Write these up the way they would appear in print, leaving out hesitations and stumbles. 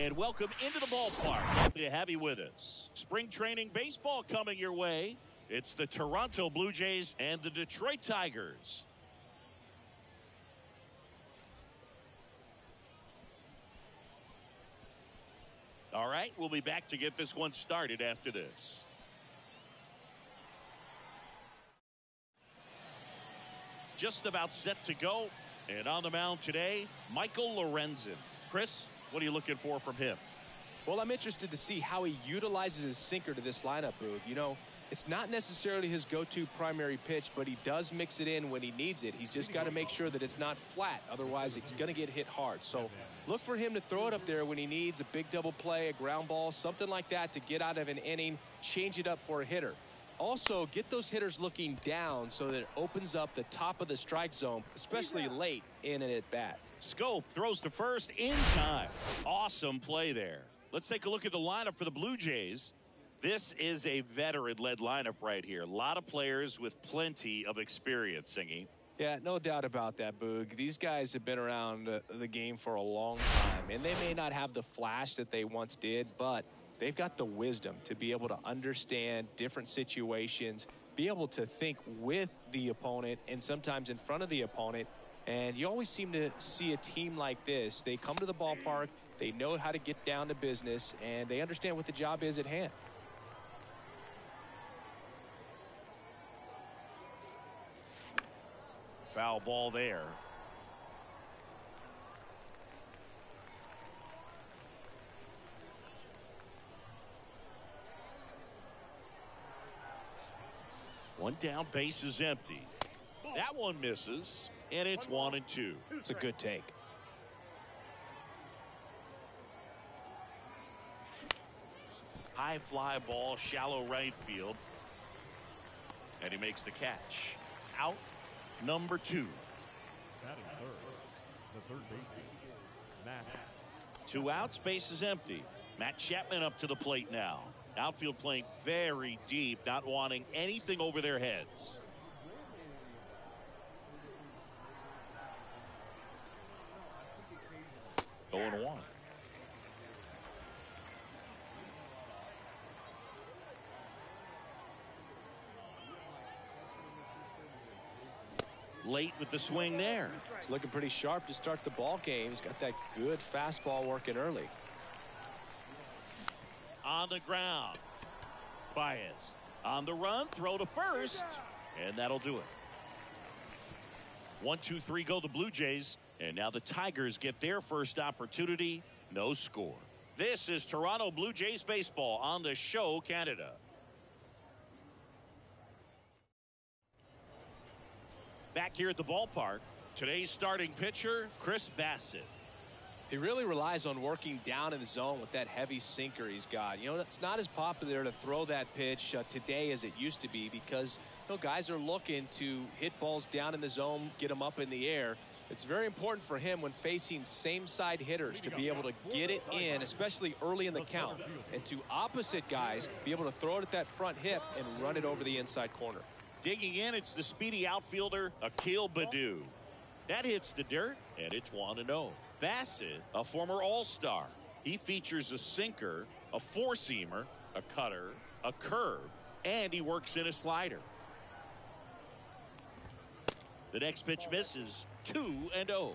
And welcome into the ballpark. Happy to have you with us. Spring training baseball coming your way. It's the Toronto Blue Jays and the Detroit Tigers. All right, we'll be back to get this one started after this. Just about set to go. And on the mound today, Michael Lorenzen. Chris, what are you looking for from him? Well, I'm interested to see how he utilizes his sinker to this lineup, Boog. You know, it's not necessarily his go-to primary pitch, but he does mix it in when he needs it. He's just got to make sure that it's not flat. Otherwise, it's going to get hit hard. So look for him to throw it up there when he needs a big double play, a ground ball, something like that to get out of an inning, change it up for a hitter. Also, get those hitters looking down so that it opens up the top of the strike zone, especially late in an at-bat. Scope throws to first in time. Awesome play there. Let's take a look at the lineup for the Blue Jays. This is a veteran-led lineup right here. A lot of players with plenty of experience, Singy. Yeah, no doubt about that, Boog. These guys have been around the game for a long time, and they may not have the flash that they once did, but they've got the wisdom to be able to understand different situations, be able to think with the opponent and sometimes in front of the opponent. And you always seem to see a team like this. They come to the ballpark, they know how to get down to business, and they understand what the job is at hand. Foul ball there. One down, base is empty. That one misses, and it's 1-2. It's a good take. High fly ball, shallow right field. And he makes the catch. Out number 2. Batting third, the third baseman, Matt. 2 outs, base is empty. Matt Chapman up to the plate now. Outfield playing very deep, not wanting anything over their heads. Going 1. Late with the swing there. He's looking pretty sharp to start the ball game. He's got that good fastball working early. On the ground. Baez on the run, throw to first, and that'll do it. 1-2-3 go the Blue Jays, and now the Tigers get their first opportunity. No score. This is Toronto Blue Jays baseball on the Show Canada. Back here at the ballpark, today's starting pitcher, Chris Bassitt. He really relies on working down in the zone with that heavy sinker he's got. You know, it's not as popular to throw that pitch today as it used to be because, you know, guys are looking to hit balls down in the zone, get them up in the air. It's very important for him when facing same-side hitters to be able to get it in, especially early in the count, and to opposite guys be able to throw it at that front hip and run it over the inside corner. Digging in, it's the speedy outfielder, Akil Baddoo. That hits the dirt, and it's 1-0. Bassitt, a former All-Star. He features a sinker, a four-seamer, a cutter, a curve, and he works in a slider. The next pitch misses, 2-0.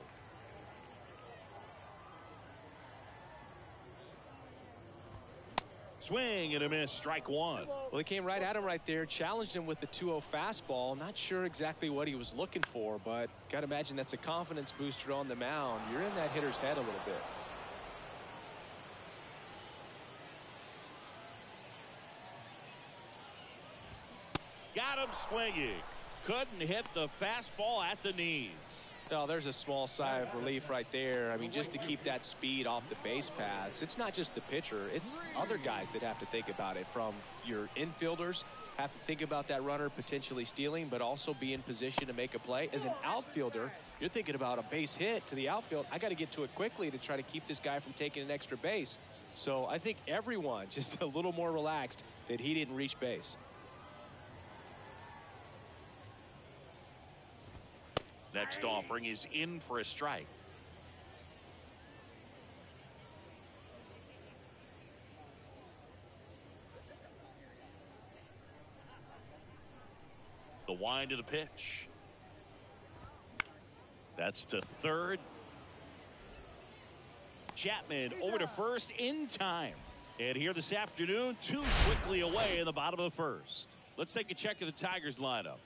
Swing and a miss, strike 1. Well, he came right at him right there, challenged him with the 2-0 fastball. Not sure exactly what he was looking for, but got to imagine that's a confidence booster on the mound. You're in that hitter's head a little bit. Got him swinging. Couldn't hit the fastball at the knees. Oh, there's a small sigh of relief right there. I mean, just to keep that speed off the base paths. It's not just the pitcher. It's other guys that have to think about it. From your infielders, have to think about that runner potentially stealing, but also be in position to make a play. As an outfielder, you're thinking about a base hit to the outfield. I got to get to it quickly to try to keep this guy from taking an extra base. So I think everyone just a little more relaxed that he didn't reach base. Next offering is in for a strike. The wind of the pitch. That's to third. Chapman over to first in time. And here this afternoon, two quickly away in the bottom of the first. Let's take a check of the Tigers lineup.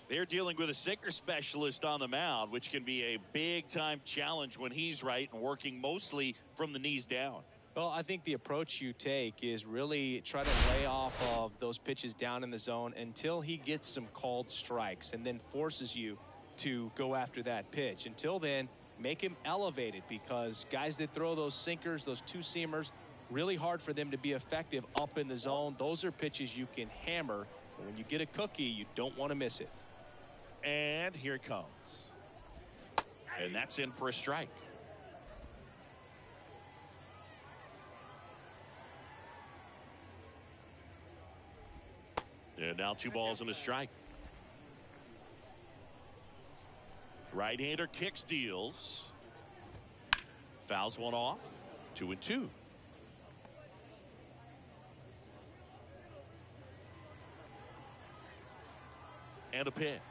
They're dealing with a sinker specialist on the mound, which can be a big-time challenge when he's right and working mostly from the knees down. Well, I think the approach you take is really try to lay off of those pitches down in the zone until he gets some called strikes and then forces you to go after that pitch. Until then, make him elevated, because guys that throw those sinkers, those two-seamers, really hard for them to be effective up in the zone. Those are pitches you can hammer. And when you get a cookie, you don't want to miss it. And here it comes. And that's in for a strike. And now 2 balls and a strike. Right-hander kicks, deals. Fouls one off. 2-2. And a pitch.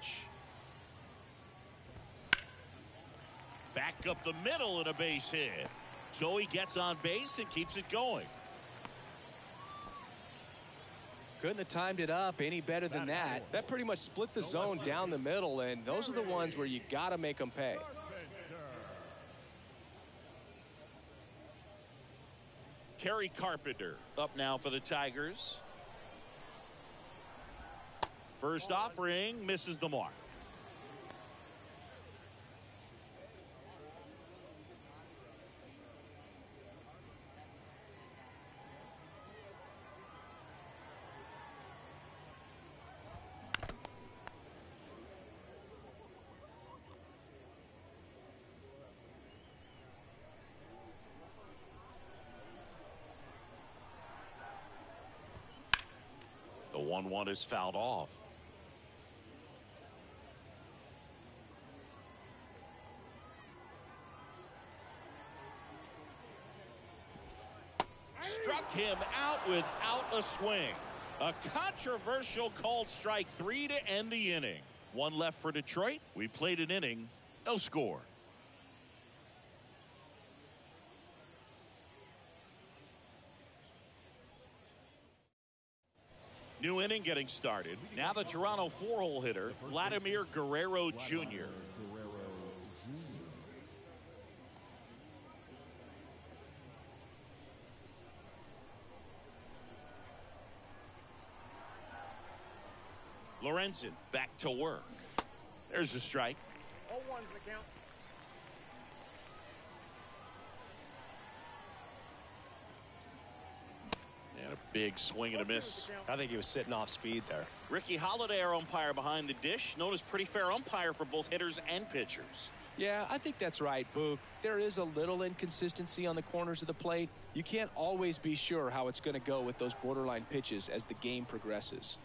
Back up the middle and a base hit. So he gets on base and keeps it going. Couldn't have timed it up any better than that. That pretty much split the zone down the middle, and those are the ones where you got to make them pay. Kerry Carpenter up now for the Tigers. First offering misses the mark. The 1-1 is fouled off. Struck him out without a swing. A controversial called strike 3 to end the inning. 1 left for Detroit. We played an inning, no score. New inning getting started. Now the Toronto 4-hole hitter, Vladimir Guerrero Jr. Lorenzen back to work. There's a strike. 0-1's the count. And a big swing and a miss. I think he was sitting off speed there. Ricky Holiday, our umpire behind the dish, known as pretty fair umpire for both hitters and pitchers. Yeah, I think that's right, Boog. There is a little inconsistency on the corners of the plate. You can't always be sure how it's going to go with those borderline pitches as the game progresses.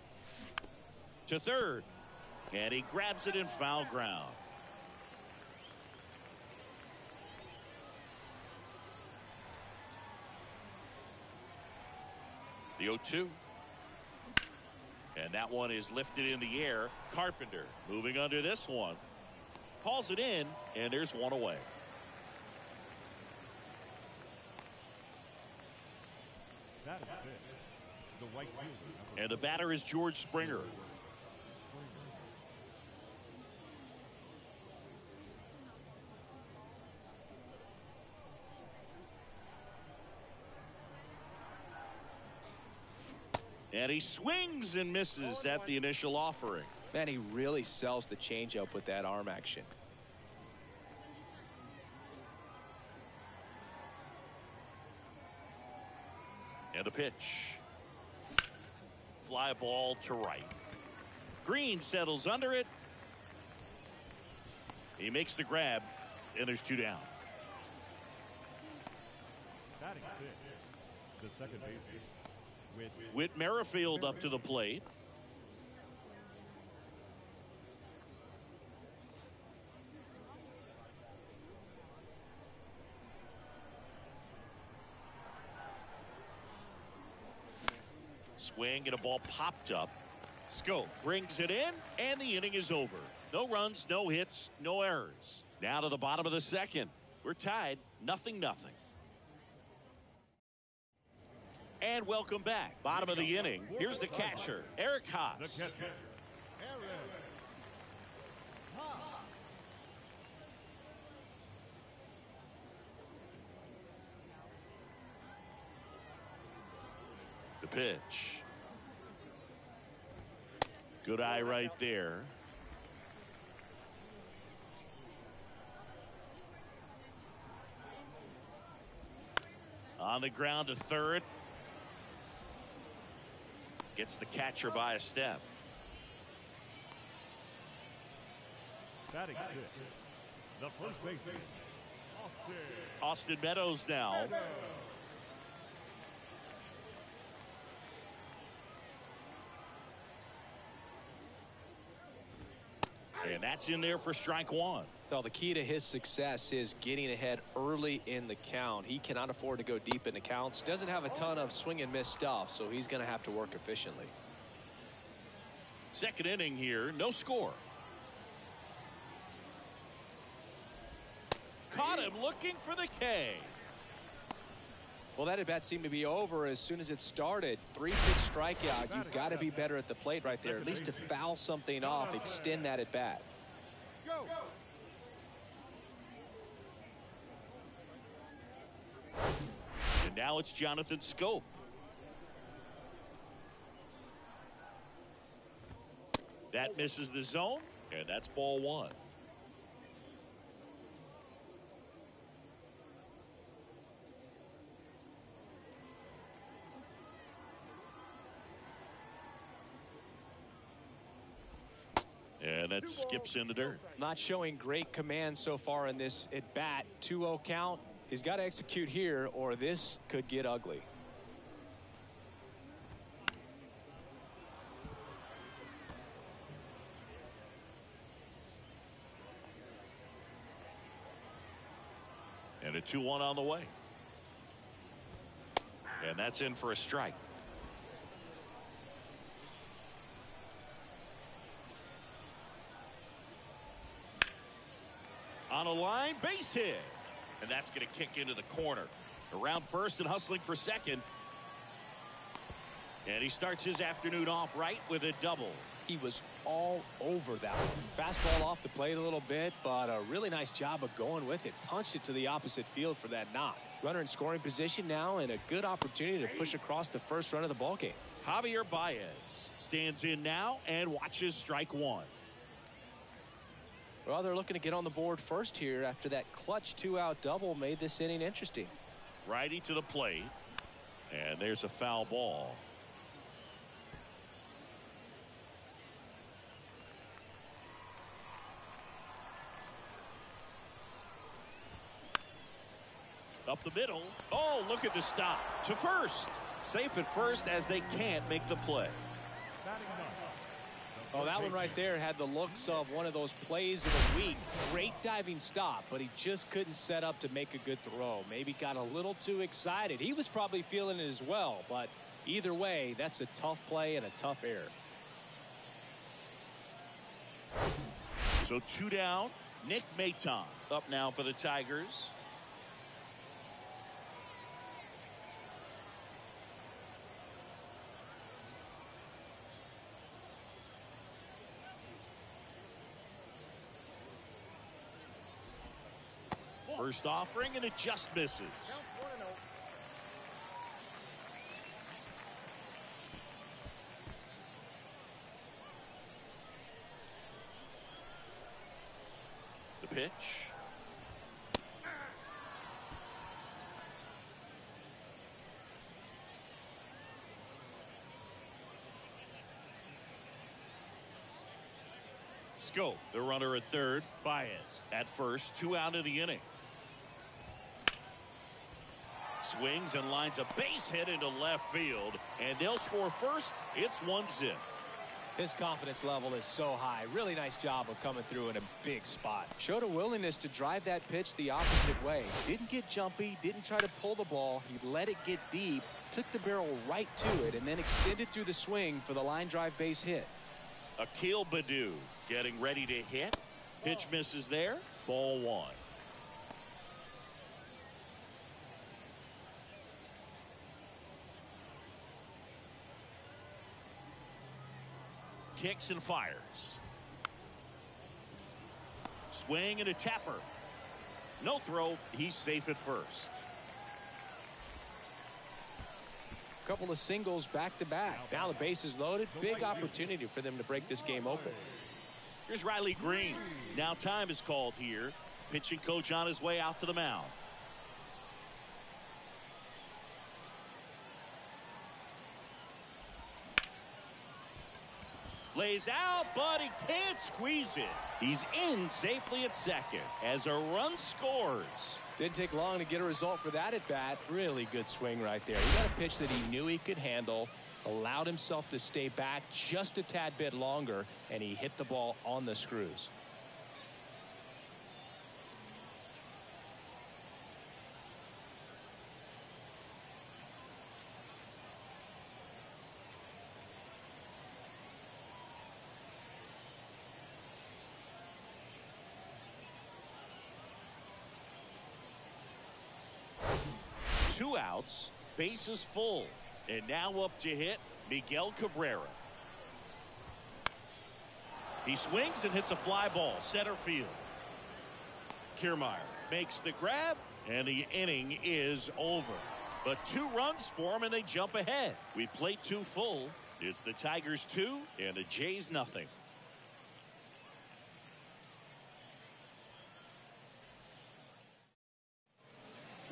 To third, and he grabs it in foul ground. The 0-2. And that one is lifted in the air. Carpenter moving under this one. Calls it in, and there's one away. That is it. The right fielder. And the batter is George Springer. And he swings and misses at the initial offering. Man, he really sells the changeup with that arm action. And a pitch. Fly ball to right. Green settles under it. He makes the grab, and there's 2 down. Batting fifth, the second baseman, Whit Merrifield up to the plate. Swing and a ball popped up. Scope brings it in, and the inning is over. No runs, no hits, no errors. Now to the bottom of the second. We're tied, 0-0. And welcome back. Bottom of the inning. Here's the catcher, Eric Haas. The pitch. Good eye right there. On the ground to third. Gets the catcher by a step. Batting six. The first baseman, Austin Meadows now. And that's in there for strike one. Well, the key to his success is getting ahead early in the count. He cannot afford to go deep into counts. Doesn't have a ton of swing and miss stuff, so he's going to have to work efficiently. Second inning here, no score. Caught him looking for the K. Well, that at bat seemed to be over as soon as it started. 3-pitch strikeout. You've got to be better at the plate right there, at least to foul something off, extend that at bat. And now it's Jonathan Scope. That misses the zone, and that's ball one. And that skips in the dirt. Not showing great command so far in this at bat. 2-0 count. He's got to execute here or this could get ugly. And a 2-1 on the way. And that's in for a strike. On a line, base hit. And that's going to kick into the corner. Around first and hustling for second. And he starts his afternoon off right with a double. He was all over that one. Fastball off the plate a little bit, but a really nice job of going with it. Punched it to the opposite field for that knock. Runner in scoring position now and a good opportunity to push across the first run of the ballgame. Javier Baez stands in now and watches strike one. Well, they're looking to get on the board first here after that clutch 2-out double made this inning interesting. Righty to the plate. And there's a foul ball. Up the middle. Oh, look at the stop. To first. Safe at first as they can't make the play. Oh, that one right there had the looks of one of those plays of the week. Great diving stop, but he just couldn't set up to make a good throw. Maybe got a little too excited. He was probably feeling it as well, but either way, that's a tough play and a tough error. So 2 down. Nick Maton up now for the Tigers. First offering, and it just misses. The pitch. Scope, the runner at third. Baez at first, 2 out of the inning. Swings and lines a base hit into left field, and they'll score first. It's 1-0. His confidence level is so high. Really nice job of coming through in a big spot. Showed a willingness to drive that pitch the opposite way. Didn't get jumpy, didn't try to pull the ball. He let it get deep took the barrel right to it and then extended through the swing for the line drive base hit. Akil Baddoo getting ready to hit. Pitch misses there. Ball one. Kicks and fires. Swing and a tapper. No throw. He's safe at first. Couple of singles back to back. Now the base is loaded. Big opportunity for them to break this game open. Here's Riley Green. Now time is called here. Pitching coach on his way out to the mound. Lays out, but he can't squeeze it. He's in safely at second as a run scores. Didn't take long to get a result for that at bat. Really good swing right there. He got a pitch that he knew he could handle, allowed himself to stay back just a tad bit longer, and he hit the ball on the screws. Two outs, bases full, and now up to hit Miguel Cabrera. He swings and hits a fly ball center field. Kiermaier makes the grab, and the inning is over. But 2 runs for him, and they jump ahead. We play 2 full. It's the Tigers 2 and the Jays nothing.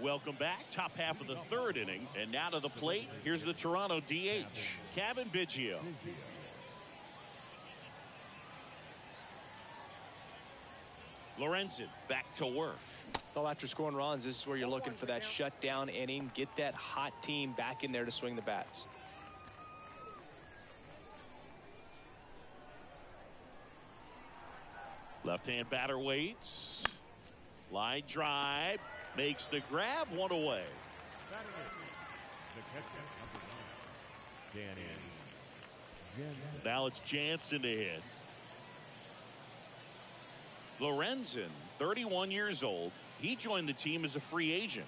Welcome back. Top half of the 3rd inning. And now to the plate. Here's the Toronto DH, Kevin Biggio. Lorenzen back to work. Well, after scoring runs, this is where you're looking for that shutdown inning. Get that hot team back in there to swing the bats. Left-hand batter waits. Line drive. Makes the grab, 1 away. Now it's Jansen to hit. Lorenzen, 31 years old. He joined the team as a free agent.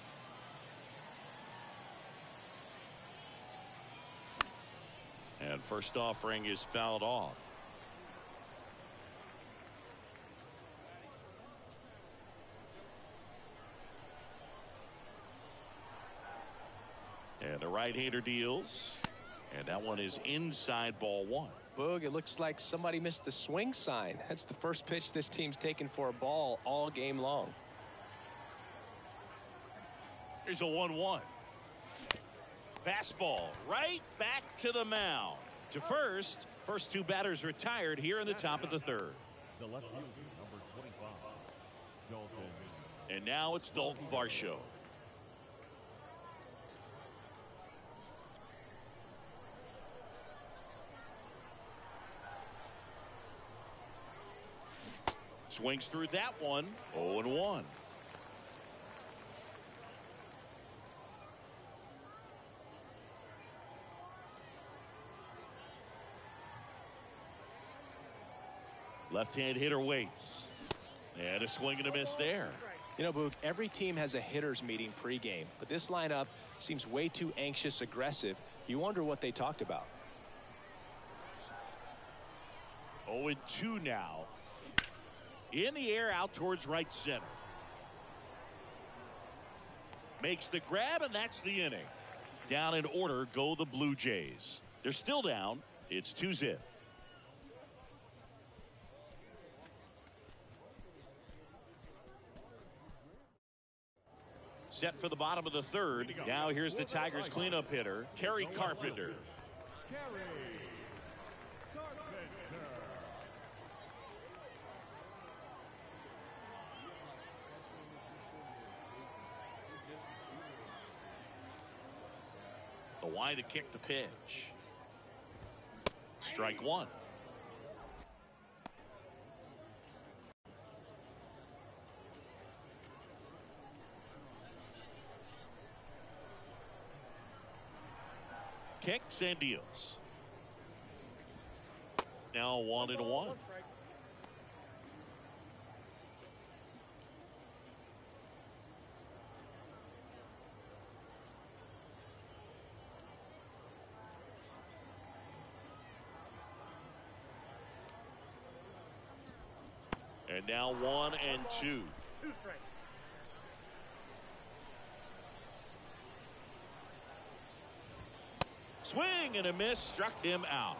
And first offering is fouled off. And the right-hander deals. And that one is inside, ball 1. Boog, it looks like somebody missed the swing sign. That's the first pitch this team's taken for a ball all game long. Here's a 1-1. Fastball right back to the mound. To first. First 2 batters retired here in the top of the 3rd. The left fielder, number 25, Dalton. And now it's Dalton Varsho. Swings through that one. 0-1. Left-hand hitter waits. And a swing and a miss there. You know, Boog, every team has a hitters meeting pregame, but this lineup seems way too anxious, aggressive. You wonder what they talked about. 0-2 now. In the air out towards right center. Makes the grab, and that's the inning. Down in order go the Blue Jays. They're still down. It's 2-0. Set for the bottom of the 3rd. Now here's the Tigers cleanup hitter, Kerry Carpenter. The wide to kick the pitch. Strike 1. kicks and deals. Now 1-1. And now 1-2. Swing and a miss, struck him out.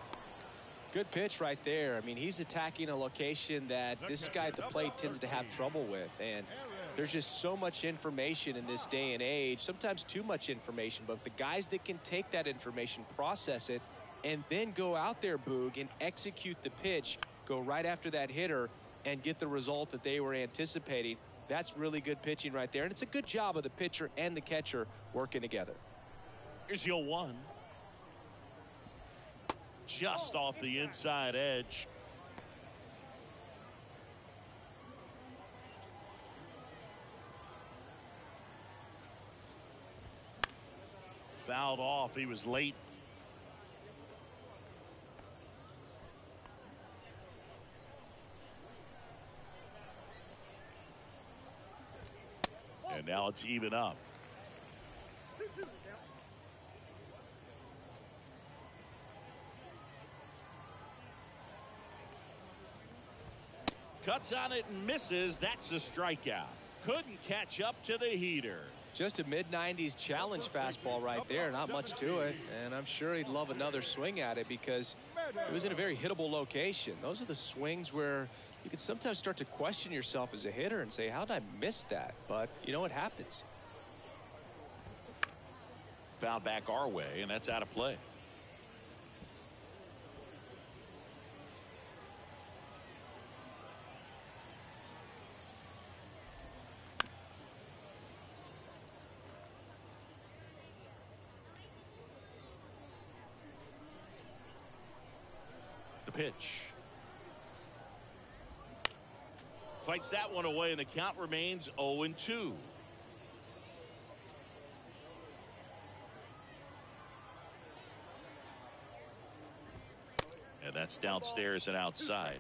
Good pitch right there. I mean, he's attacking a location that this guy at the plate tends to have trouble with. And there's just so much information in this day and age, sometimes too much information. But the guys that can take that information, process it, and then go out there, Boog, and execute the pitch, go right after that hitter, and get the result that they were anticipating, that's really good pitching right there. And it's a good job of the pitcher and the catcher working together. Here's your 1. Just off the inside edge. Fouled off. He was late. And now it's even up. Cuts on it and misses. That's a strikeout. Couldn't catch up to the heater. Just a mid-90s challenge fastball right there. Not much to it. And I'm sure he'd love another swing at it because it was in a very hittable location. Those are the swings where you can sometimes start to question yourself as a hitter and say, how did I miss that? But, you know, it happens. Foul back our way, and that's out of play. The pitch. Fights that one away, and the count remains 0-2. And that's downstairs and outside.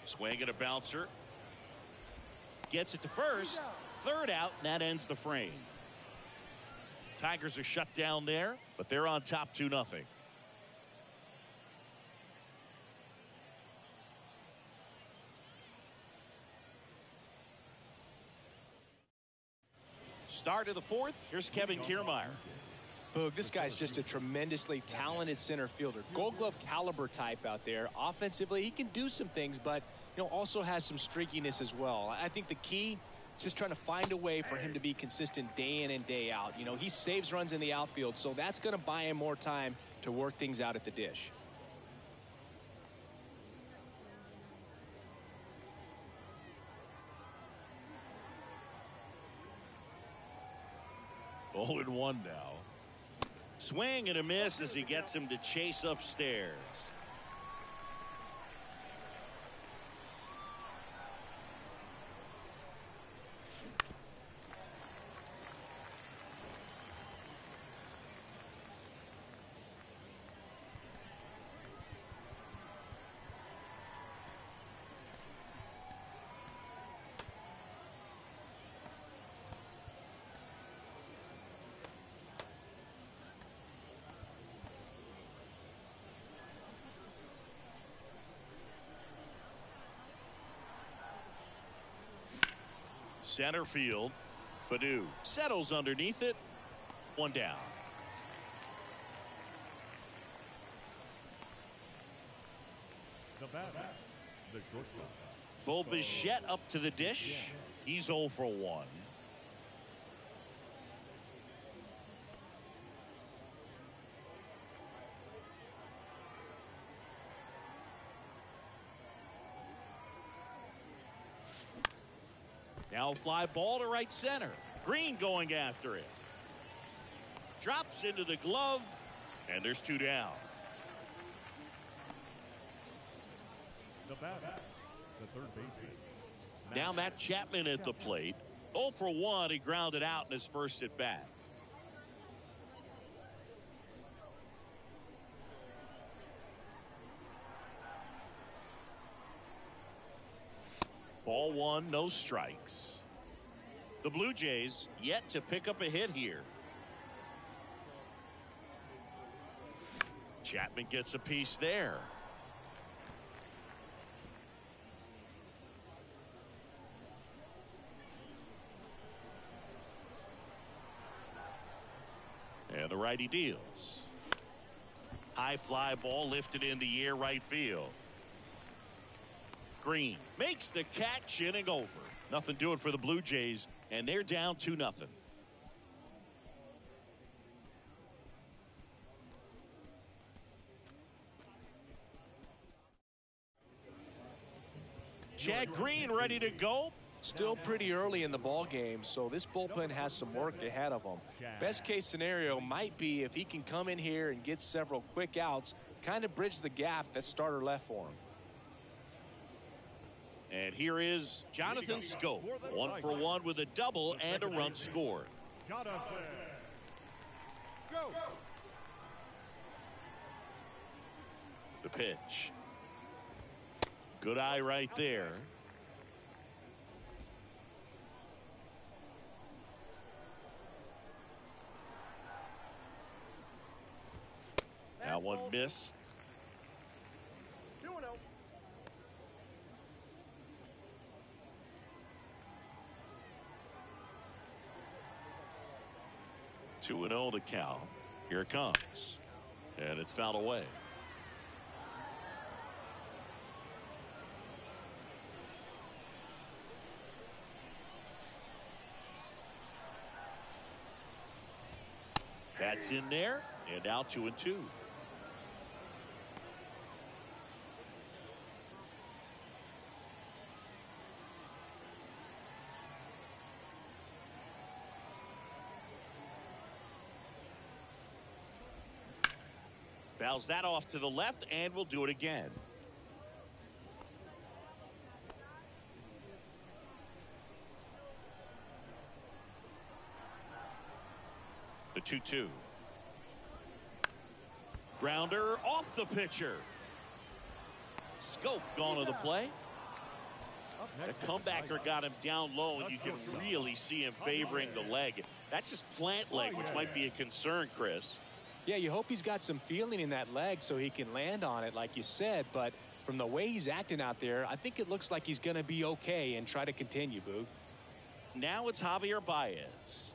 Swing and a bouncer. Gets it to first. Third out, and that ends the frame. Tigers are shut down there, but they're on top 2-0. Start of the fourth. Here's Kevin Kiermaier. Boog, this guy's just a tremendously talented center fielder. Gold Glove caliber type out there. Offensively, he can do some things, but also has some streakiness as well. I think the key is just trying to find a way for him to be consistent day in and day out. He saves runs in the outfield, so that's going to buy him more time to work things out at the dish. Oh, and 1 now. Swing and a miss as he gets him to chase upstairs. Center field. Baddoo settles underneath it. 1 down. The batter, the shortstop. Bo Bichette up to the dish. He's 0 for 1. Now fly ball to right center. Green going after it. Drops into the glove, and there's 2 down. The batter, the third baseman. Now Matt Chapman at the plate. 0 for 1. He grounded out in his first at bat. Ball 1, no strikes. The Blue Jays yet to pick up a hit here. Chapman gets a piece there. And the righty deals. High fly ball lifted in the air, right field. Green makes the catch, inning over. Nothing doing for the Blue Jays, and they're down 2-0. Chad Green ready to go. Still pretty early in the ball game, so this bullpen has some work ahead of them. Best case scenario might be if he can come in here and get several quick outs, kind of bridge the gap that starter left for him. And here is Jonathan Schoop. 1 for 1 with a double and a run scored. Jonathan. Go. The pitch. Good eye right there. That one missed. 2-0. Two and 0 to count. Here it comes. And it's fouled away. That's in there. And now 2-2. Fouls that off to the left, and we'll do it again. The 2-2. Grounder off the pitcher. Schoop gone to the play. The comebacker got him down low, and you can really see him favoring the leg. That's his plant leg, which might be a concern, Chris. Yeah, you hope he's got some feeling in that leg so he can land on it, like you said. But from the way he's acting out there, I think it looks like he's going to be okay and try to continue, Boog. Now it's Javier Baez.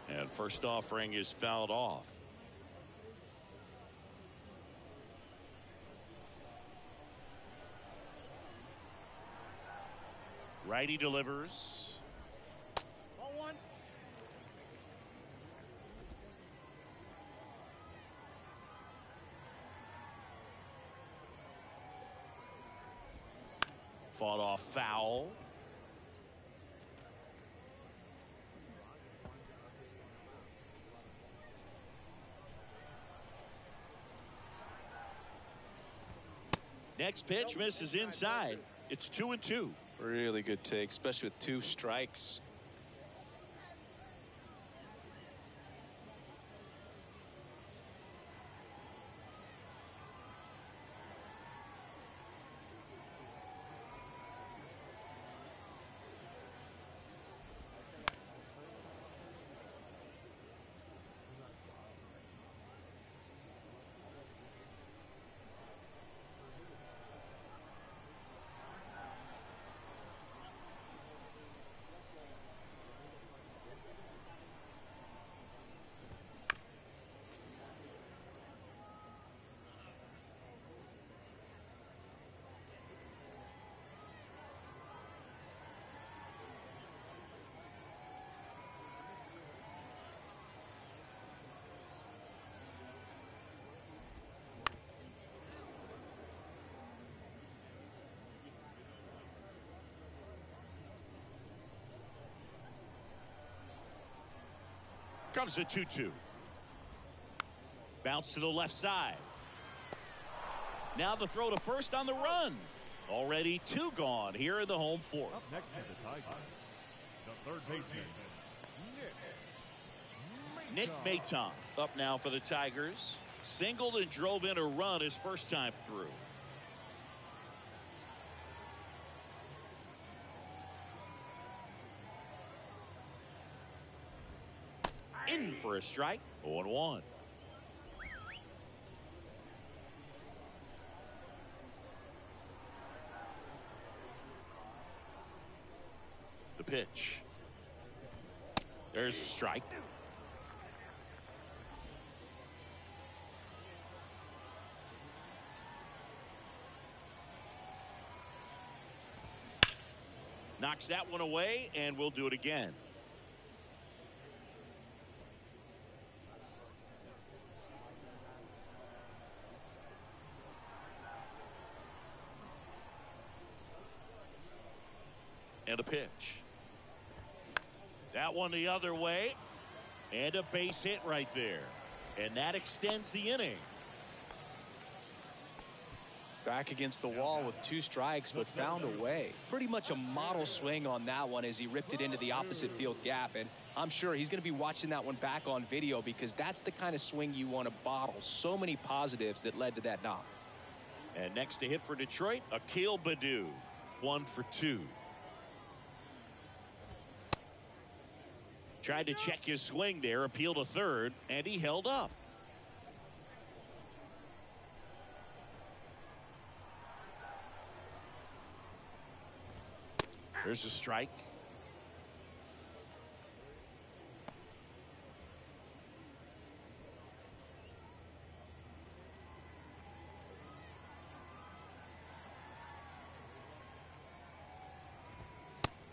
And first offering is fouled off. Righty delivers. Ball 1. Fought off foul. Next pitch misses inside. It's 2-2. Really good take, especially with 2 strikes. Comes the 2-2. Bounce to the left side. Now the throw to first on the run. Already 2 gone here in the home fourth. Up next is the Tigers. The third baseman, Nick Maton up now for the Tigers. Singled and drove in a run his first time through. In for a strike. 0-1. The pitch. There's a strike. Knocks that one away, and we'll do it again. And a pitch. That one the other way. And a base hit right there. And that extends the inning. Back against the wall with 2 strikes, but found a way. Pretty much a model swing on that one as he ripped it into the opposite field gap. And I'm sure he's going to be watching that one back on video because that's the kind of swing you want to bottle. So many positives that led to that knock. And next to hit for Detroit, Akil Baddoo. 1 for 2. Tried to check his swing there, appeal to third, and he held up. There's a strike.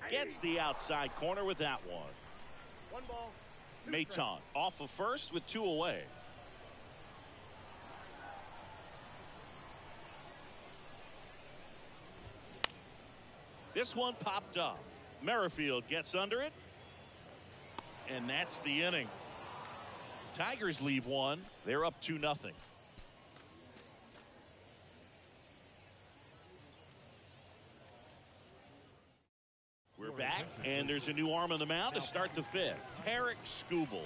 Gets the outside corner with that one. 1 ball. Maton off of first with 2 away. This one popped up. Merrifield gets under it. And that's the inning. Tigers leave 1. They're up 2-0. We're back, and there's a new arm on the mound to start the 5th. Tarek Skubal.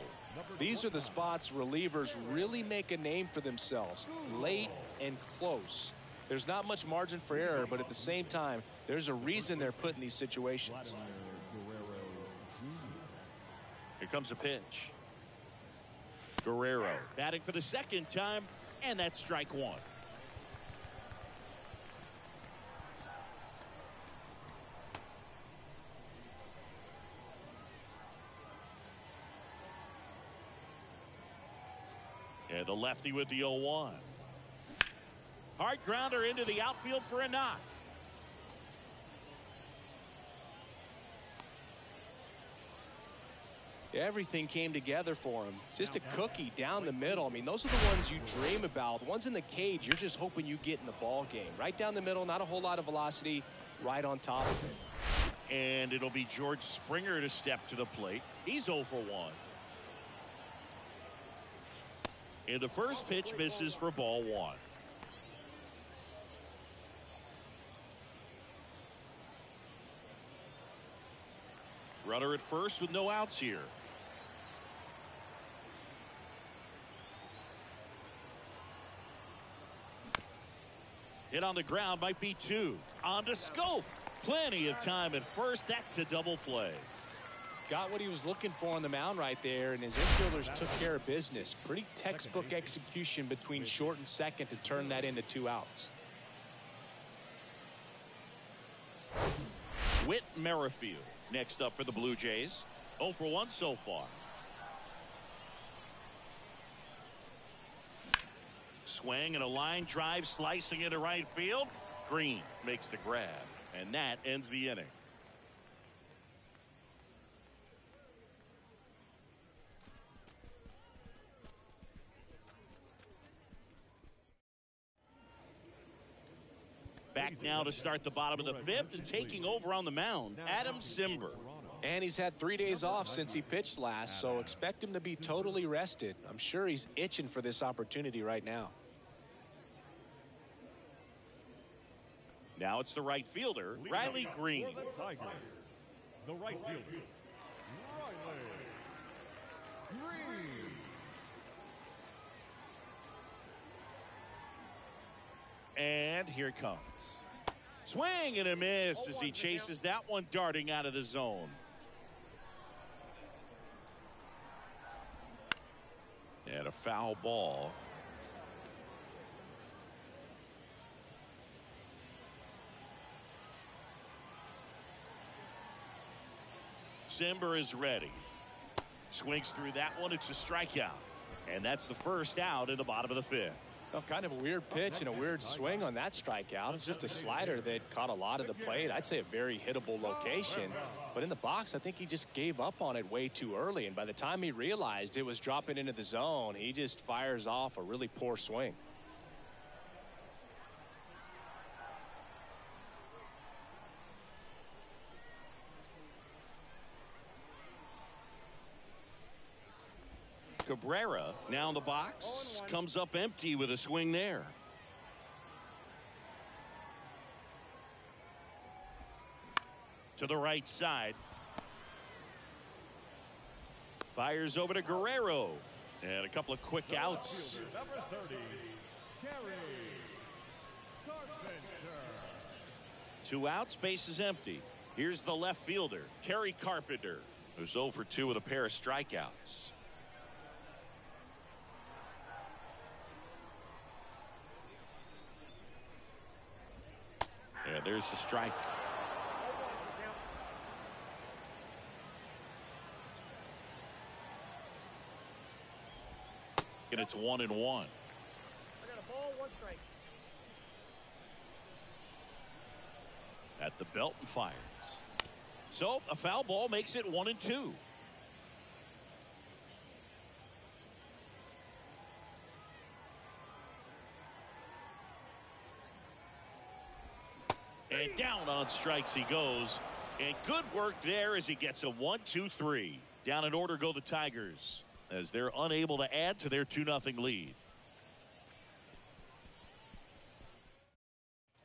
These are the spots relievers really make a name for themselves. Late and close. There's not much margin for error, but at the same time, there's a reason they're put in these situations. Here comes a pitch. Guerrero batting for the 2nd time, and that's strike 1. And the lefty with the 0-1. Hard grounder into the outfield for a knock. Everything came together for him. Just a cookie down the middle. I mean, those are the ones you dream about. The ones in the cage, you're just hoping you get in the ball game. Right down the middle, not a whole lot of velocity, right on top of it. And it'll be George Springer to step to the plate. He's 0 for 1. And the first pitch misses for ball 1. Runner at first with no outs here. Hit on the ground, might be 2. On to Scope. Plenty of time at first. That's a double play. Got what he was looking for on the mound right there, and his infielders took care of business. Pretty textbook execution between short and second to turn that into 2 outs. Whit Merrifield next up for the Blue Jays. 0 for 1 so far. Swing and a line drive slicing into right field. Green makes the grab, and that ends the inning. Back now to start the bottom of the 5th and taking over on the mound, Adam Simber. And he's had 3 days off since he pitched last, so expect him to be totally rested. I'm sure he's itching for this opportunity right now. Now it's the right fielder, Riley Green. For the Tigers, the right fielder, Riley Green. And here it comes. Swing and a miss as he chases that one darting out of the zone. And a foul ball. Simber is ready. Swings through that one. It's a strikeout. And that's the first out in the bottom of the fifth. Well, kind of a weird pitch and a weird swing on that strikeout. It's just a slider that caught a lot of the plate. I'd say a very hittable location. But in the box, I think he just gave up on it way too early. And by the time he realized it was dropping into the zone, he just fires off a really poor swing. Cabrera now in the box, comes up empty with a swing there. To the right side. Fires over to Guerrero. And a couple of quick outs. Number 30, Carey Carpenter. 2 outs, base is empty. Here's the left fielder, Kerry Carpenter, who's 0 for 2 with a pair of strikeouts. And there's the strike. And it's 1-1. I got a ball, 1 strike. At the belt and fires. So a foul ball makes it 1-2. And down on strikes he goes. And good work there as he gets a 1-2-3. Down in order go the Tigers as they're unable to add to their 2-0 lead.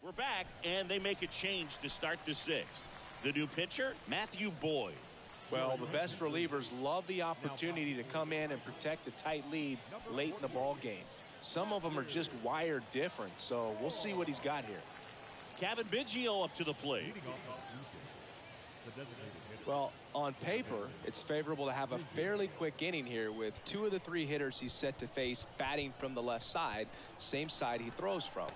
We're back, and they make a change to start the 6th. The new pitcher, Matthew Boyd. Well, the best relievers love the opportunity to come in and protect a tight lead late in the ball game. Some of them are just wired different, so we'll see what he's got here. Kevin Biggio up to the plate. Leading off the designated hitter. Well, on paper, it's favorable to have a fairly quick inning here with 2 of the 3 hitters he's set to face batting from the left side, same side he throws from.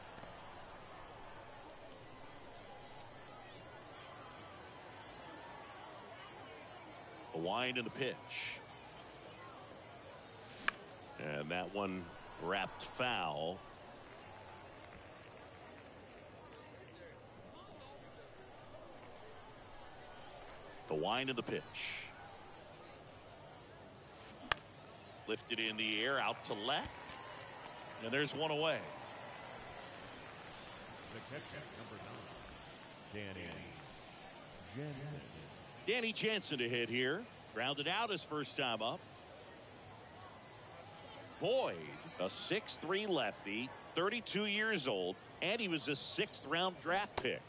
A wind in the pitch. And that one wrapped foul. The wind in the pitch. Lifted in the air out to left. And there's one away. The catcher, number 9, Danny Jansen. Danny Jansen to hit here. Grounded out his first time up. Boyd, a 6'3 lefty, 32 years old, and he was a 6th round draft pick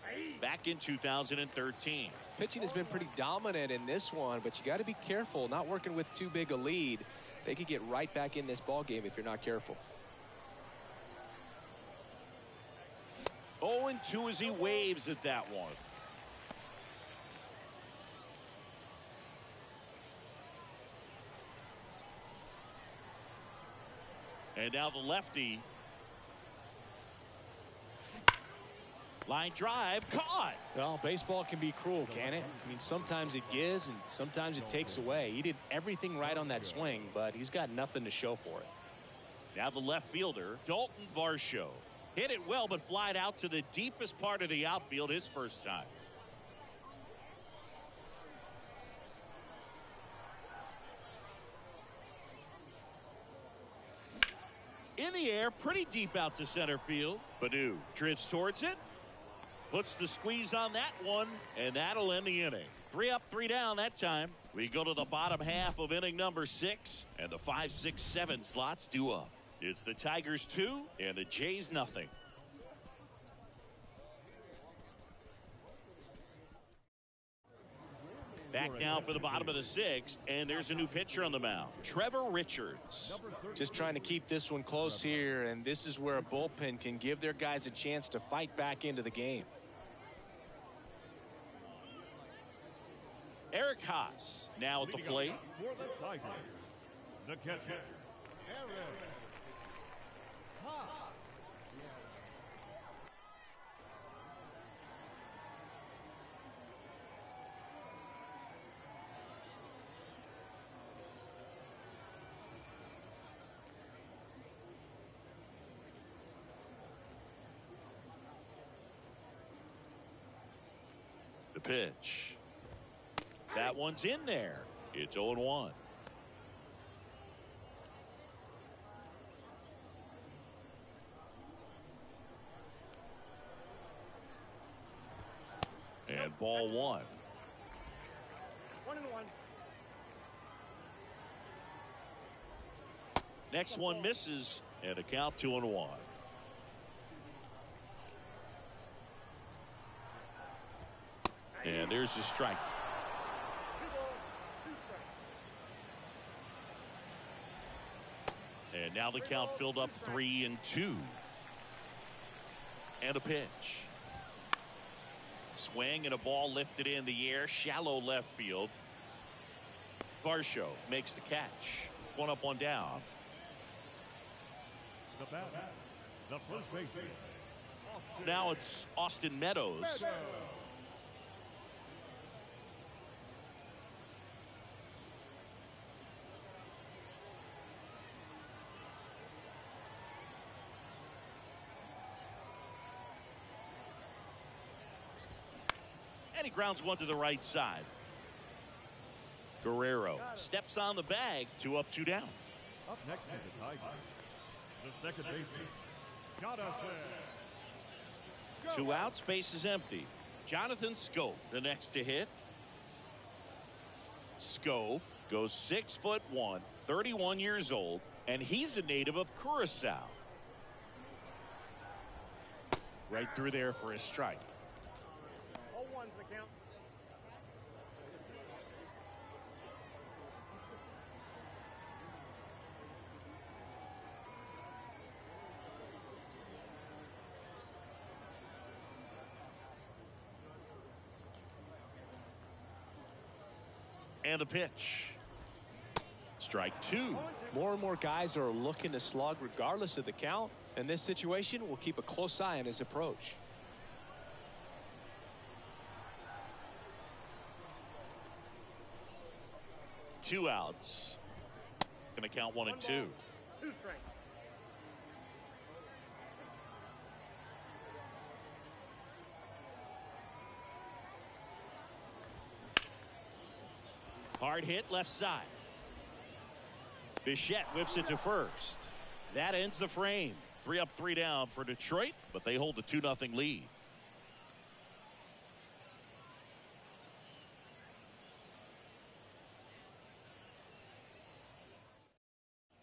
back in 2013. Pitching has been pretty dominant in this one, but you got to be careful not working with too big a lead. They could get right back in this ball game if you're not careful. 0-2 as he waves at that one. And now the lefty. Line drive caught. Well, baseball can be cruel, can it? I mean, sometimes it gives and sometimes it takes away. He did everything right on that swing, but he's got nothing to show for it. Now the left fielder, Dalton Varsho. Hit it well, but flied out to the deepest part of the outfield his first time. In the air, pretty deep out to center field. Badu drifts towards it. Puts the squeeze on that one, and that'll end the inning. 3 up, 3 down that time. We go to the bottom half of inning number 6, and the 5, 6, 7 slots due up. It's the Tigers 2 and the Jays nothing. Back now for the bottom of the 6th, and there's a new pitcher on the mound, Trevor Richards. Just trying to keep this one close here, and this is where a bullpen can give their guys a chance to fight back into the game. Eric Haas now at the plate. For the Tigers, the catcher, Eric Haas. The pitch. That one's in there. It's 0-1. And ball 1. 1-1. Next one misses, and a count 2-1. And there's the strike. 2 balls, 2 strikes. And now the count filled up 3-2. And a pitch. Swing and a ball lifted in the air, shallow left field. Varsho makes the catch. 1 up, 1 down. The batter, the first baseman. Now it's Austin Meadows. And he grounds one to the right side. Guerrero steps on the bag. 2 up, 2 down. Up next is the Tigers, the second baseman, Jonathan. 2 outs, base is empty. Jonathan Scope, the next to hit. Scope goes 6'1", 31 years old, and he's a native of Curacao. Right through there for a strike. 0-1's the count. And a pitch. Strike 2. More and more guys are looking to slug regardless of the count. In this situation, we'll keep a close eye on his approach. Two outs. Going to count 1 and 2. 2 strikes. Hard hit left side. Bichette whips it to first. That ends the frame. 3 up, 3 down for Detroit, but they hold a 2-0 lead.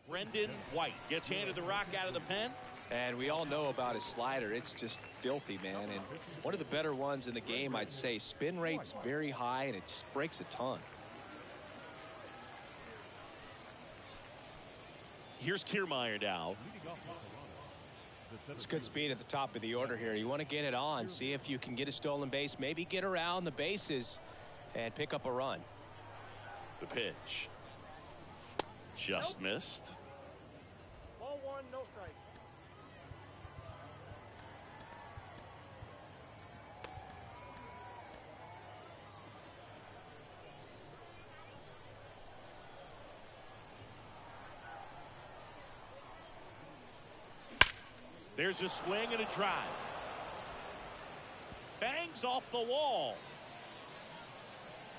Brendan White gets handed the rock out of the pen. And we all know about his slider. It's just filthy, man. And one of the better ones in the game, I'd say. Spin rate's very high, and it just breaks a ton. Here's Kiermaier now. It's good speed at the top of the order here. You want to get it on, see if you can get a stolen base, maybe get around the bases and pick up a run. The pitch. Just missed. Ball 1, no strike. There's a swing and a drive. Bangs off the wall.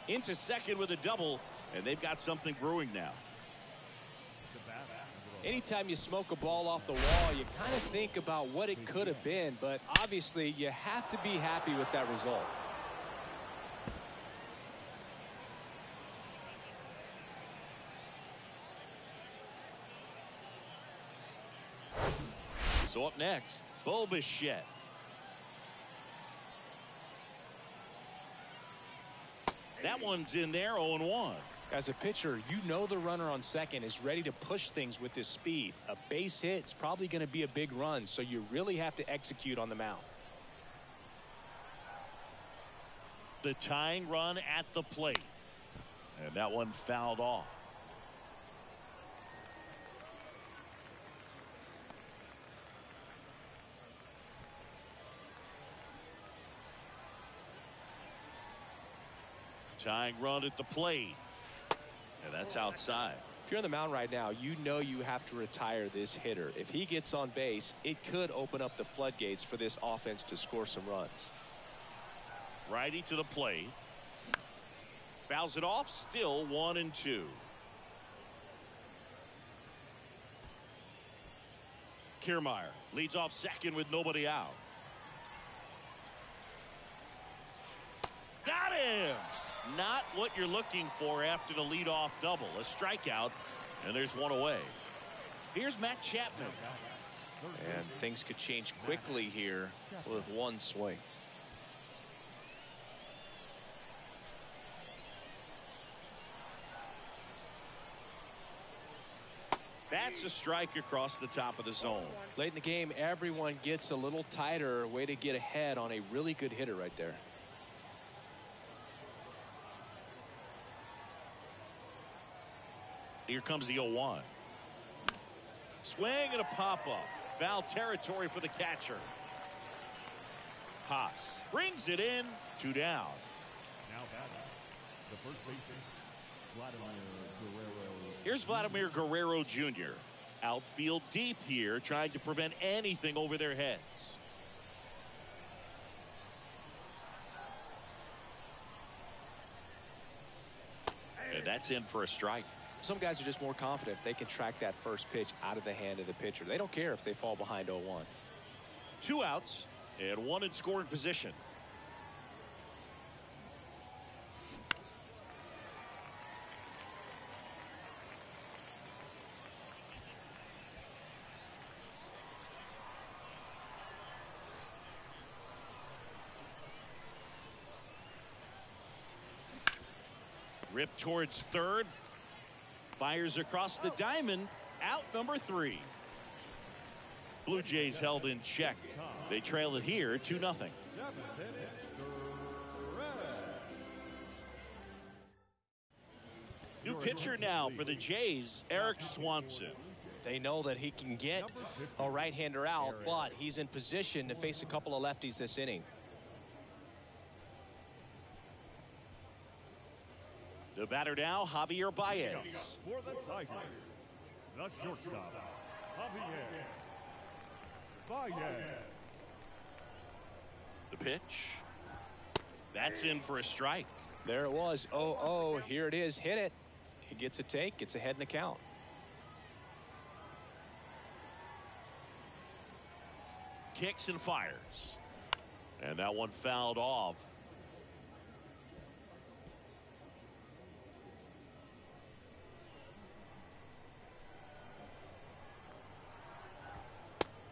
Into second with a double, and they've got something brewing now. Anytime you smoke a ball off the wall, you kind of think about what it could have been, but obviously you have to be happy with that result. So up next, Bo Bichette. That one's in there, 0-1. As a pitcher, you know the runner on second is ready to push things with his speed. A base hit's probably going to be a big run, so you really have to execute on the mound. The tying run at the plate. And that one fouled off. Tying run at the plate. And that's outside. If you're on the mound right now, you know you have to retire this hitter. If he gets on base, it could open up the floodgates for this offense to score some runs. Righty to the plate. Fouls it off. Still 1-2. Kiermaier leads off second with nobody out. Got him! Not what you're looking for after the leadoff double. A strikeout, and there's one away. Here's Matt Chapman. And things could change quickly here with one swing. That's a strike across the top of the zone. Late in the game, everyone gets a little tighter. Way to get ahead on a really good hitter right there. Here comes the 0-1. Swing and a pop-up. Foul territory for the catcher. Haas brings it in. 2 down. Now batting, the first baseman, Vladimir Guerrero. Here's Vladimir Guerrero Jr. Outfield deep here, trying to prevent anything over their heads. And that's in for a strike. Some guys are just more confident they can track that first pitch out of the hand of the pitcher. They don't care if they fall behind 0-1. 2 outs and 1 in scoring position. Rip towards third. Fires across the diamond. Out number 3. Blue Jays held in check. They trail it here 2-0. New pitcher now for the Jays, Eric Swanson. They know that he can get a right-hander out, but he's in position to face a couple of lefties this inning. The batter now, Javier Baez. For the Tigers, the shortstop, Javier Baez. The pitch. That's in for a strike. There it was. 0-0. Here it is. Hit it. He gets a take. Gets ahead in the count. Kicks and fires. And that one fouled off.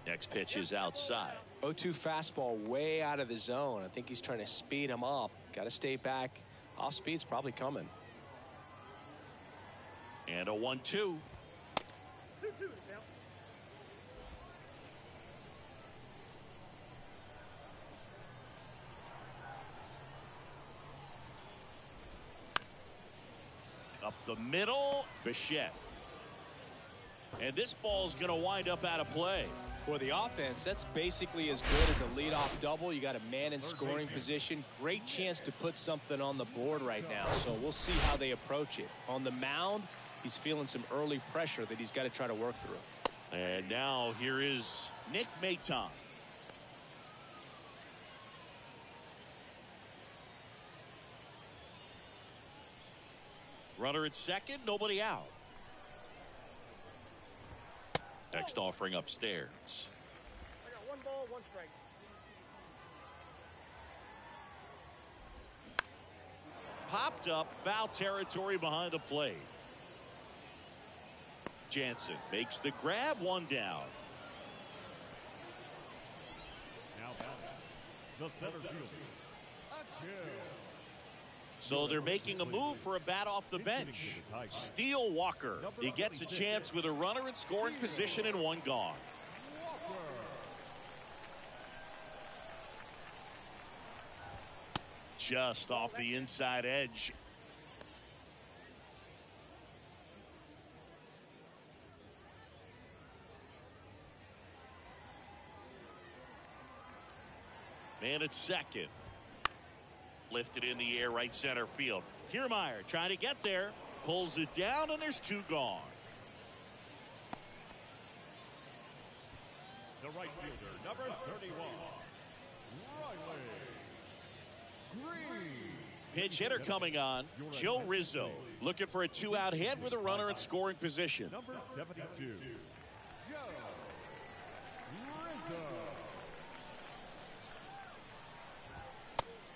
Next pitch is outside. 0-2 fastball way out of the zone. I think he's trying to speed him up. Got to stay back. Off speed's probably coming. And a 1-2. 2-2 now. Up the middle, Bichette. And this ball's going to wind up out of play. For the offense, that's basically as good as a leadoff double. You got a man in scoring position. Great chance to put something on the board right now. So we'll see how they approach it. On the mound, he's feeling some early pressure that he's got to try to work through. And now here is Nick Maton. Runner at second, nobody out. Next offering upstairs. I got 1 ball, 1 strike. Popped up, foul territory behind the plate. Jansen makes the grab, 1 down. The center fielder. A kill. So they're making a move for a bat off the bench. Steele Walker. He gets a chance with a runner in scoring position and one gone. Just off the inside edge. Man at second. Lifted in the air, right center field. Kiermaier trying to get there. Pulls it down, and there's two gone. The right fielder, number 31, Riley Green. Pinch hitter coming on, Joe Rizzo. Looking for a two-out hit with a runner in scoring position. Number 72, Joe Rizzo.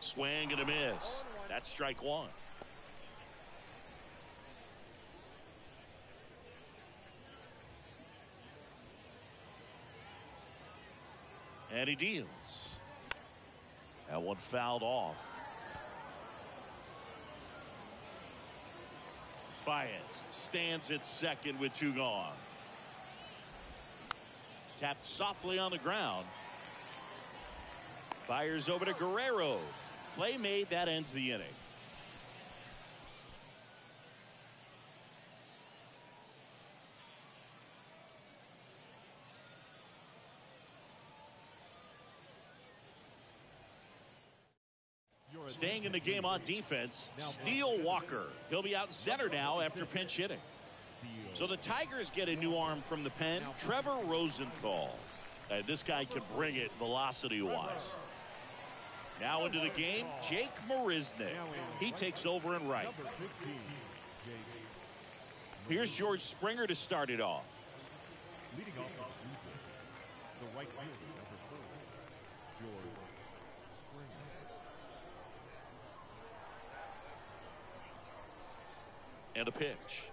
Swing and a miss. That's strike one. And he deals. That one fouled off. Baez stands at second with two gone. Tapped softly on the ground. Fires over to Guerrero. Play made, that ends the inning. Staying in the game on defense, Steele Walker. He'll be out center now after pinch hitting. So the Tigers get a new arm from the pen, Trevor Rosenthal. This guy can bring it velocity-wise. Now into the game, Jake Marisnick. He takes over in right. Here's George Springer to start it off. Leading off the right fielder, number 4, George Springer. And a pitch.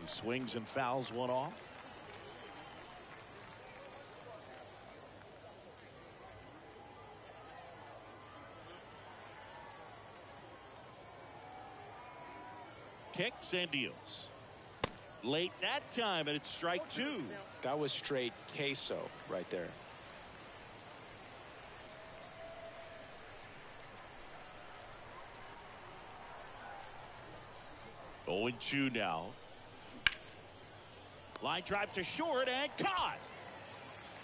He swings and fouls one off. Kicks and deals. Late that time, and it's strike two. That was straight queso right there. Oh, and 2 now. Line drive to short and caught.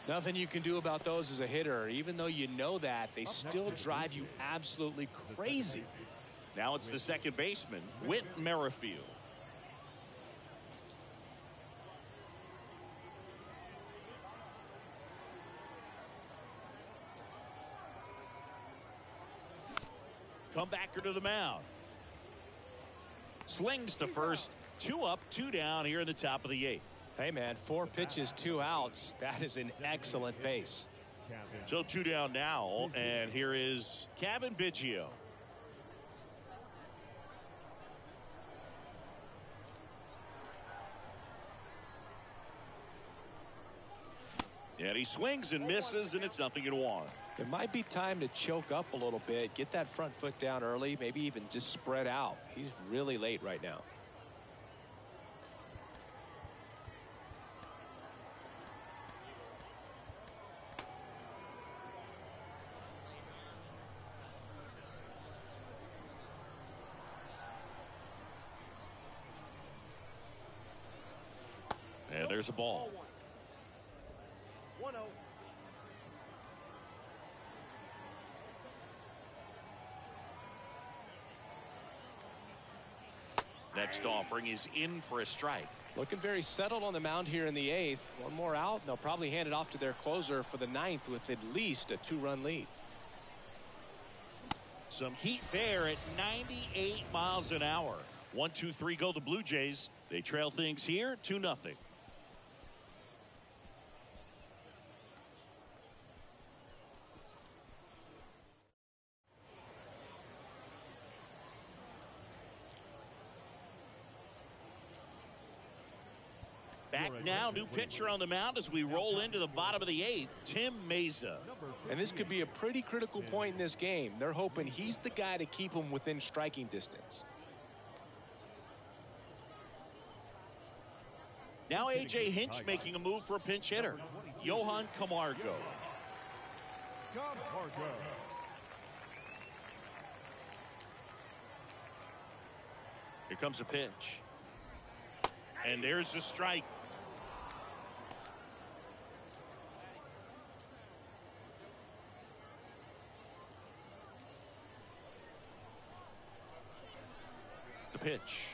Nothing you can do about those as a hitter. Even though you know that, they still drive you absolutely crazy. Now it's the second baseman, Whit Merrifield. Comebacker to the mound. Slings to first. 2 up, 2 down here in the top of the 8th. Hey, man, 4 pitches, 2 outs. That is an excellent pace. So 2 down now, and here is Kevin Biggio. And he swings and misses, and it's 0-1. It might be time to choke up a little bit, get that front foot down early, maybe even just spread out. He's really late right now. And there's a ball. 1-0. Next offering is in for a strike. Looking very settled on the mound here in the 8th. One more out, and they'll probably hand it off to their closer for the 9th with at least a 2-run lead. Some heat there at 98 miles an hour. 1-2-3 go the Blue Jays. They trail things here 2-0. Back now, new pitcher on the mound as we roll into the bottom of the 8th, Tim Meza. And this could be a pretty critical point in this game. They're hoping he's the guy to keep them within striking distance. Now A.J. Hinch making a move for a pinch hitter, Johan Camargo. Here comes a pitch. And there's a strike. The pitch.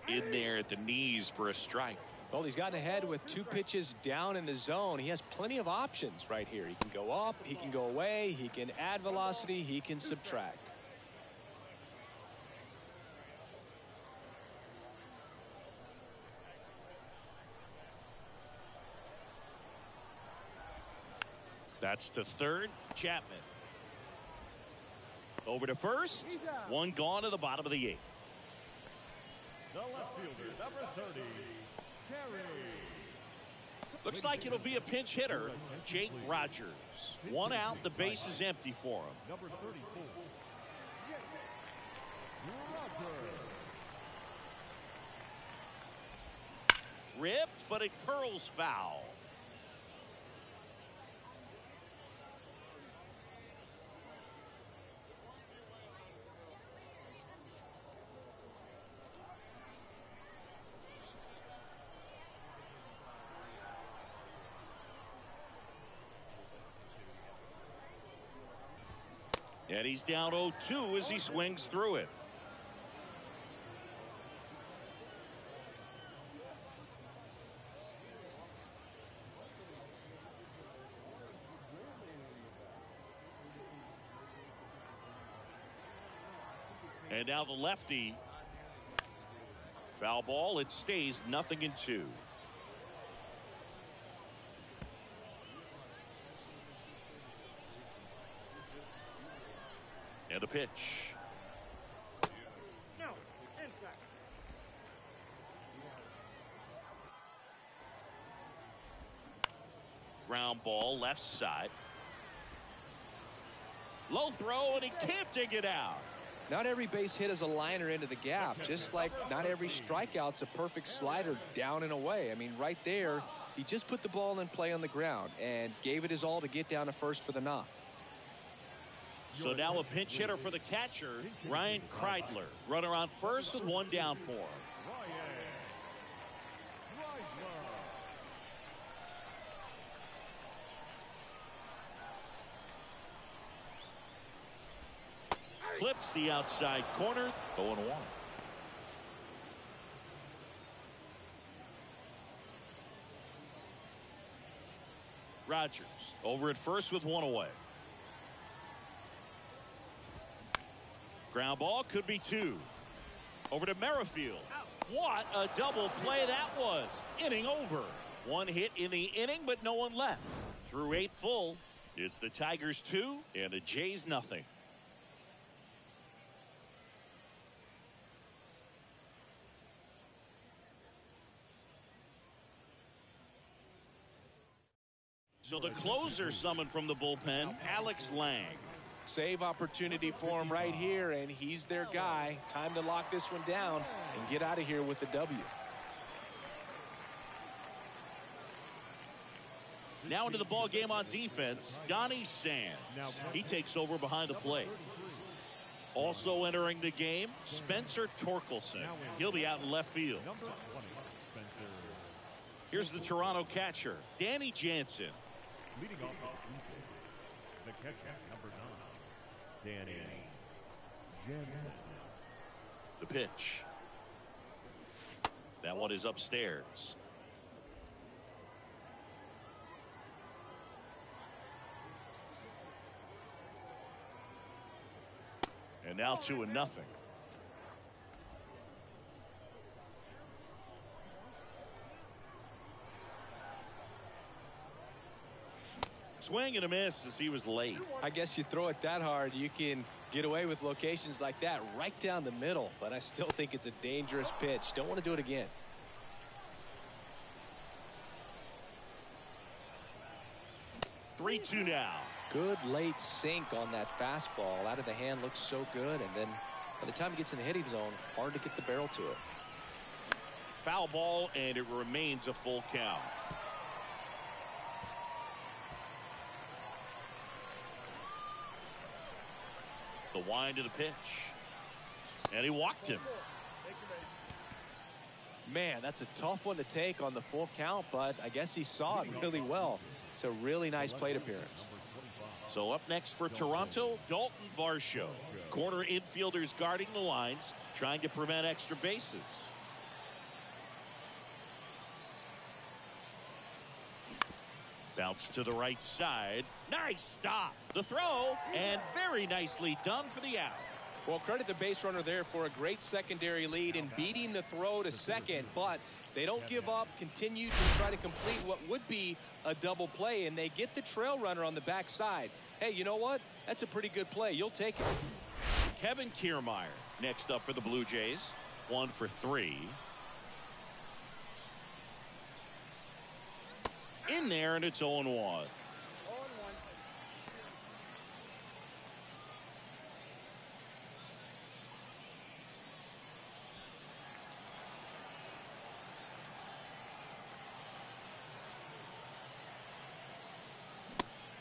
In there at the knees for a strike. Well, he's gotten ahead with 2 pitches down in the zone. He has plenty of options right here. He can go up, he can go away, he can add velocity, he can subtract. That's to third, Chapman. Over to first. One gone to the bottom of the 8th. The left fielder, number 30, Terry. Looks like it'll be a pinch hitter, Jake Rogers. One out, the base is empty for him. Number 34, Jake Rogers. Ripped, but it curls foul. And he's down 0-2 as he swings through it. And now the lefty. Foul ball. It stays 0-2. And the pitch. No, inside. Ground ball left side. Low throw, and he can't dig it out. Not every base hit is a liner into the gap, just like not every strikeout's a perfect slider down and away. I mean, right there, he just put the ball in play on the ground and gave it his all to get down to first for the knock. So now a pinch hitter for the catcher, Ryan Kreidler. Runner on first with one down for him. Clips the outside corner, 0-1. Rogers over at first with one away. Ground ball could be 2. Over to Merrifield. What a double play that was. Inning over. One hit in the inning, but no one left. Through 8 full, it's the Tigers 2 and the Jays 0. So the closer summoned from the bullpen, Alex Lang. Save opportunity for him right here, and he's their guy. Time to lock this one down and get out of here with the W. Now into the ball game on defense, Donnie Sand. He takes over behind the plate. Also entering the game, Spencer Torkelson. He'll be out in left field. Here's the Toronto catcher, Danny Jansen. Leading off the catcher, number 9, Danny Jansen. The pitch. That one is upstairs. And now 2-0. Swing and a miss as he was late. I guess you throw it that hard, you can get away with locations like that right down the middle. But I still think it's a dangerous pitch. Don't want to do it again. 3-2 now. Good late sink on that fastball. Out of the hand, looks so good. And then by the time it gets in the hitting zone, hard to get the barrel to it. Foul ball, and it remains a full count. The wind of the pitch. And he walked him. Man, that's a tough one to take on the full count, but I guess he saw it really well. It's a really nice plate appearance. So up next for Toronto, Dalton Varsho. Corner infielders guarding the lines, trying to prevent extra bases. Bounce to the right side. Nice stop. The throw, and very nicely done for the out. Well, credit the base runner there for a great secondary lead in beating the throw to second, but they don't give up, continue to try to complete what would be a double play, and they get the trail runner on the backside. Hey, you know what? That's a pretty good play. You'll take it. Kevin Kiermaier next up for the Blue Jays. 1 for 3. In there, and it's 0-1.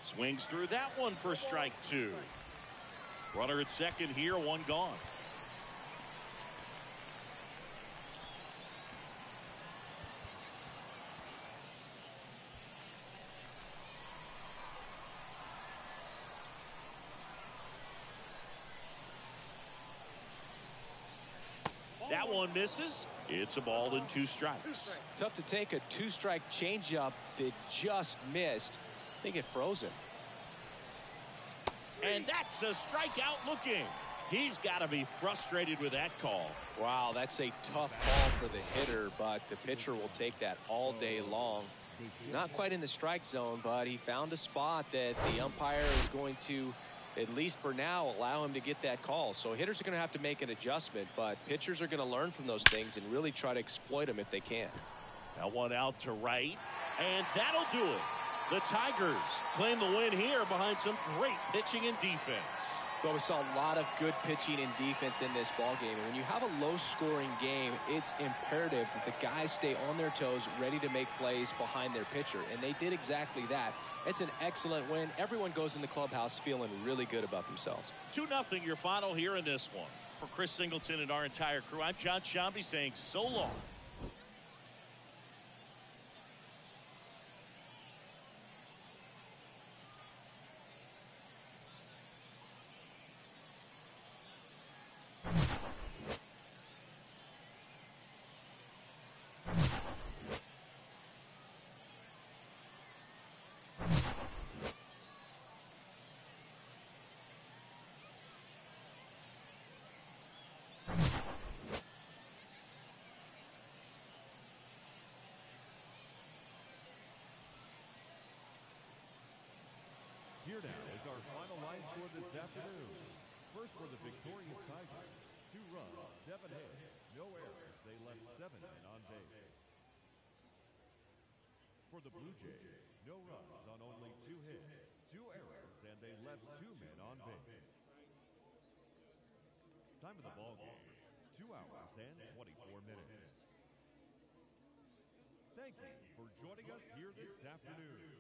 Swings through that one for strike 2. Runner at second here, 1 gone. That one misses. It's a ball and 2 strikes. Tough to take a 2-strike changeup that just missed. I think it froze him. And that's a strikeout looking. He's got to be frustrated with that call. Wow, that's a tough call for the hitter, but the pitcher will take that all day long. Not quite in the strike zone, but he found a spot that the umpire is going to, at least for now, allow him to get that call. So hitters are going to have to make an adjustment, but pitchers are going to learn from those things and really try to exploit them if they can. That one out to right, and that'll do it. The Tigers claim the win here behind some great pitching and defense. Well, we saw a lot of good pitching and defense in this ballgame. And when you have a low-scoring game, it's imperative that the guys stay on their toes, ready to make plays behind their pitcher. And they did exactly that. It's an excellent win. Everyone goes in the clubhouse feeling really good about themselves. 2-0 your final here in this one. For Chris Singleton and our entire crew, I'm John Shambi saying so long. Here now is our final line score this afternoon. First for the victorious Tigers, 2 runs, 7 hits, no errors. They left 7 men on base. For the Blue Jays, no runs on only 2 hits, 2 errors, and they left 2 men on base. Time of the ball game, 2 hours and 24 minutes. Thank you for joining us here this afternoon.